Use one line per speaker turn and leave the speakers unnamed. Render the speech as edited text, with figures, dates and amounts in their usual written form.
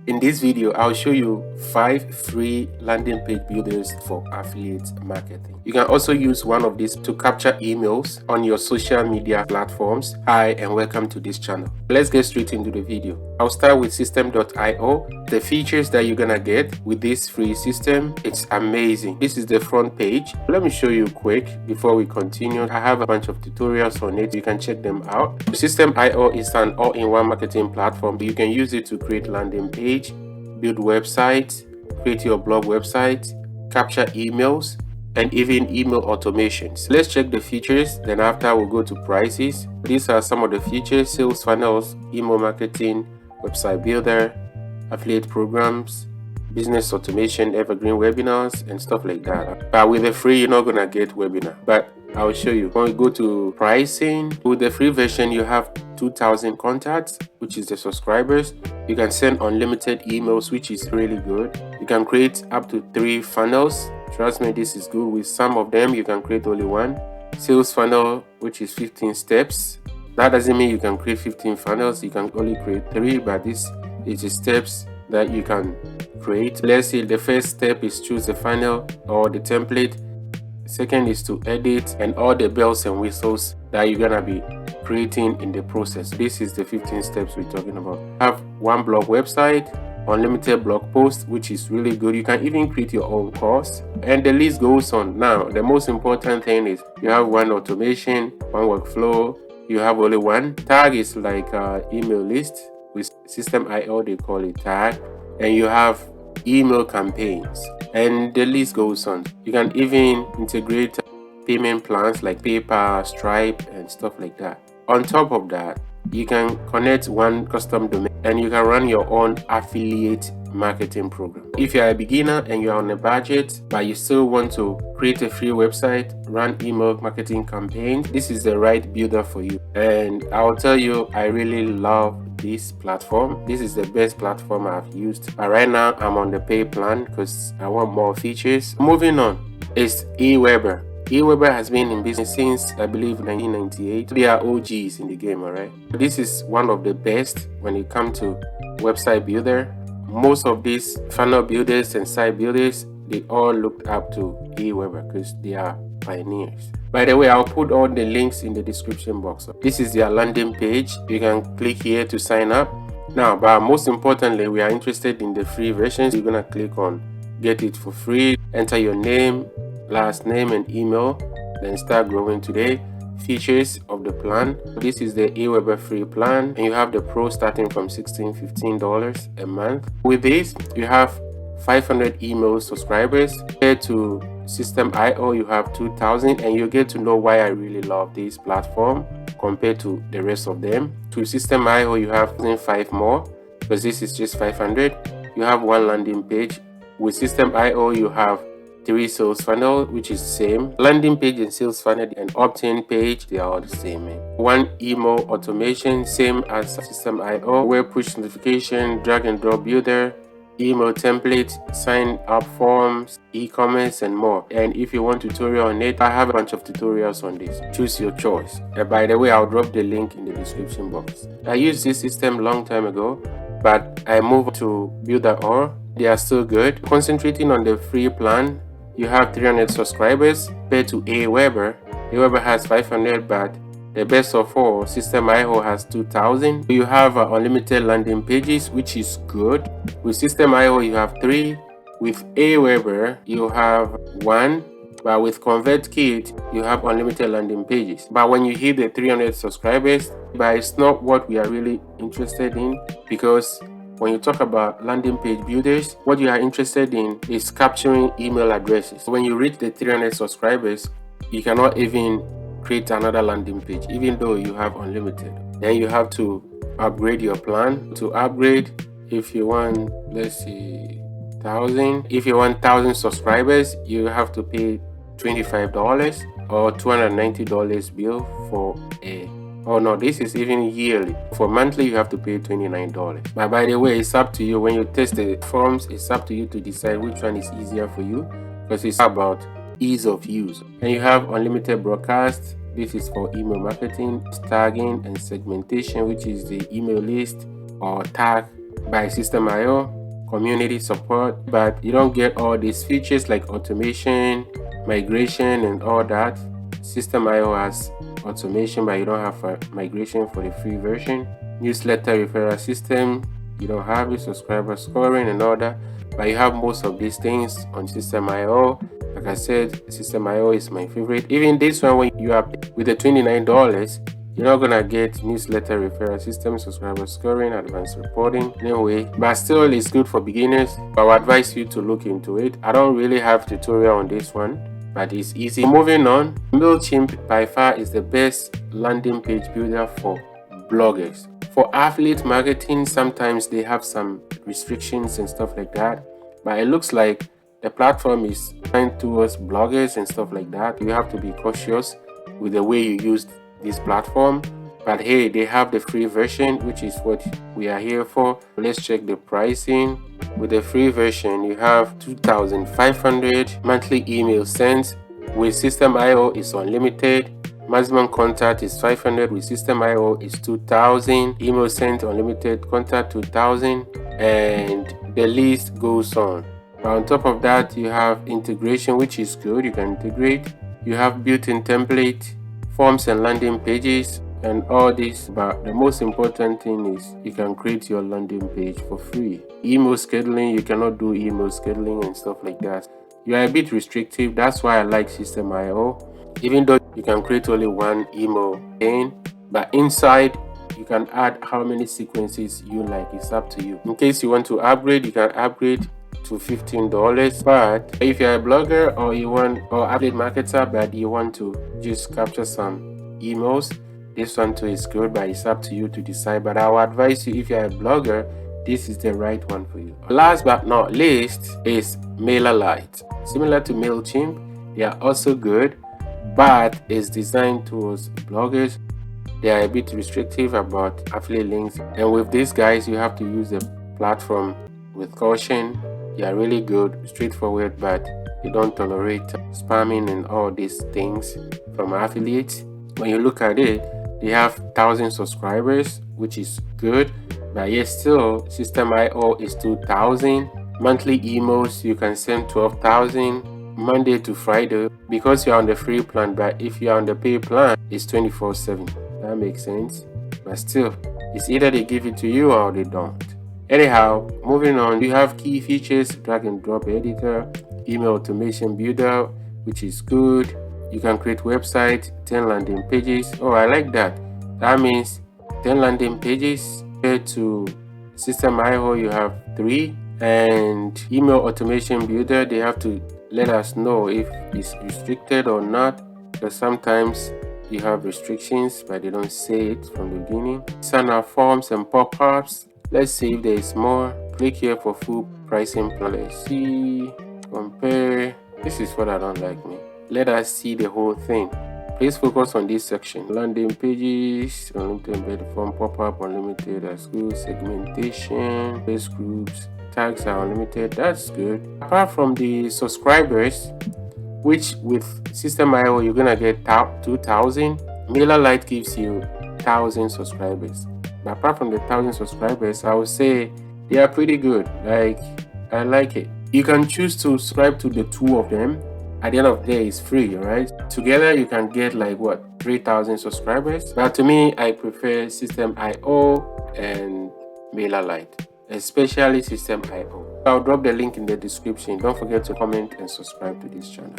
In this video, I'll show you 5 free landing page builders for affiliate marketing. You can also use one of these to capture emails on your social media platforms. Hi and welcome to this channel. Let's get straight into the video. I'll start with Systeme.io. The features that you're gonna get with this free system, it's amazing. This is the front page. Let me show you quick before we continue. I have a bunch of tutorials on it. You can check them out. Systeme.io is an all-in-one marketing platform. You can use it to create landing page, build websites, create your blog website, capture emails, and even email automations. Let's check the features, then after we'll go to prices. These are some of the features: sales funnels, email marketing, website builder, affiliate programs, business automation, evergreen webinars, and stuff like that. But with the free, you're not gonna get webinar, but I'll show you. When we go to pricing, with the free version, you have 2,000 contacts, which is the subscribers. You can send unlimited emails, which is really good. You can create up to 3 funnels. Trust me, this is good. With some of them, you can create only 1. Sales funnel, which is 15 steps. That doesn't mean you can create 15 funnels. You can only create 3, but this is the steps that you can create. Let's see, the first step is choose the funnel or the template. Second is to edit and all the bells and whistles that you're gonna be creating in the process. This is the 15 steps we're talking about. Have 1 blog website, unlimited blog posts, which is really good. You can even create your own course, and the list goes on. Now, the most important thing is you have 1 automation, 1 workflow. You have only 1 tag. Is like email list. With Systeme.io, they call it tag, and you have email campaigns, and the list goes on. You can even integrate payment plans like PayPal, Stripe, and stuff like that. On top of that, you can connect 1 custom domain, and you can run your own affiliate marketing program. If you're a beginner and you're on a budget, but you still want to create a free website, run email marketing campaigns, this is the right builder for you. And I'll tell you, I really love this platform. This is the best platform I've used. But right now, I'm on the pay plan because I want more features. Moving on is AWeber. AWeber has been in business since, I believe, 1998. They are OGs in the game, alright? This is one of the best when it comes to website builder. Most of these funnel builders and site builders, they all looked up to AWeber because they are pioneers. By the way, I'll put all the links in the description box. This is their landing page. You can click here to sign up. Now, but most importantly, we are interested in the free versions. You're gonna click on get it for free, enter your name, last name, and email, then start growing today. Features of the plan. This is the AWeber free plan, and you have the pro starting from $15 a month. With this, you have 500 email subscribers. Compared to Systeme.io, you have 2,000, and you get to know why I really love this platform compared to the rest of them. To Systeme.io, you have 5 more because this is just 500. You have 1 landing page. With Systeme.io, you have 3 sales funnel, which is the same. Landing page and sales funnel and opt-in page, they are all the same. 1 email automation, same as Systeme.io. Web push notification, drag and drop builder, email template, sign up forms, e-commerce, and more. And if you want tutorial on it, I have a bunch of tutorials on this. Choose your choice. And by the way, I'll drop the link in the description box. I used this system long time ago, but I moved to Builder. They are still good. Concentrating on the free plan, you have 300 subscribers compared to AWeber. AWeber has 500, but the best of all, Systeme.io has 2,000. You have unlimited landing pages, which is good. With Systeme.io, you have 3. With AWeber, you have 1. But with ConvertKit, you have unlimited landing pages. But when you hit the 300 subscribers, but it's not what we are really interested in, because when you talk about landing page builders, what you are interested in is capturing email addresses. When you reach the 300 subscribers, you cannot even create another landing page, even though you have unlimited. Then you have to upgrade your plan. To upgrade, if you want, let's see, 1,000. If you want 1,000 subscribers, you have to pay $25 or $290 bill for a. Oh no, this is even yearly. For monthly, you have to pay $29. But by the way, it's up to you. When you test the forms, it's up to you to decide which one is easier for you, because it's about ease of use. And you have unlimited broadcast. This is for email marketing, tagging, and segmentation, which is the email list or tag by Systeme.io, community support, but you don't get all these features like automation, migration, and all that. Systeme.io has automation, but you don't have a migration for the free version. Newsletter referral system, you don't have it. Subscriber scoring and all that, but you have most of these things on Systeme.io. Like I said, Systeme.io is my favorite. Even this one, when you are with the $29, you're not gonna get newsletter referral system, subscriber scoring, advanced reporting anyway, but still it's good for beginners. I would advise you to look into it. I don't really have tutorial on this one, but it's easy. Moving on, MailChimp by far is the best landing page builder for bloggers. For affiliate marketing, sometimes they have some restrictions and stuff like that, but it looks like the platform is trying towards bloggers and stuff like that. You have to be cautious with the way you use this platform, but hey, they have the free version, which is what we are here for. Let's check the pricing. With the free version, you have 2,500 monthly email sent. With Systeme.io, it's unlimited. Maximum contact is 500. With Systeme.io, is 2,000. Email sent unlimited, contact 2,000, and the list goes on. But on top of that, you have integration, which is good. You can integrate. You have built-in template, forms and landing pages, and all this. But the most important thing is you can create your landing page for free. Email scheduling, you cannot do email scheduling and stuff like that. You are a bit restrictive. That's why I like Systeme.io. Even though you can create only one email chain, but inside you can add how many sequences you like. It's up to you. In case you want to upgrade, you can upgrade to $15. But if you're a blogger or affiliate marketer, but you want to just capture some emails, this one too is good, but it's up to you to decide. But I will advise you, if you're a blogger, this is the right one for you. Last but not least is MailerLite. Similar to MailChimp, they are also good, but it's designed towards bloggers. They are a bit restrictive about affiliate links, and with these guys, you have to use the platform with caution. They are really good, straightforward, but they don't tolerate spamming and all these things from affiliates. When you look at it, they have 1,000 subscribers, which is good, but yet still Systeme.io is 2,000. Monthly emails, you can send 12,000 Monday to Friday because you're on the free plan, but if you're on the pay plan, it's 24/7. That makes sense, but still, it's either they give it to you or they don't. Anyhow, moving on, you have key features, drag and drop editor, email automation builder, which is good. You can create website, 10 landing pages. Oh, I like that. That means 10 landing pages. Compared to Systeme.io, you have 3. And email automation builder, they have to let us know if it's restricted or not, because sometimes you have restrictions, but they don't say it from the beginning. Sign up forms and pop-ups. Let's see if there is more. Click here for full pricing plan. Let's see, compare. This is what I don't like, me. Let us see the whole thing. Please focus on this section. Landing pages, unlimited embed form, pop-up, unlimited, that's good. Segmentation, base groups, tags are unlimited, that's good. Apart from the subscribers, which with Systeme.io you're gonna get 2,000, MailerLite gives you 1,000 subscribers. But apart from the 1,000 subscribers, I would say they are pretty good. Like, I like it. You can choose to subscribe to the 2 of them. At the end of the day, it's free, right? Together you can get like 3,000 subscribers. But to me, I prefer Systeme.io and MailerLite, especially Systeme.io. I'll drop the link in the description. Don't forget to comment and subscribe to this channel.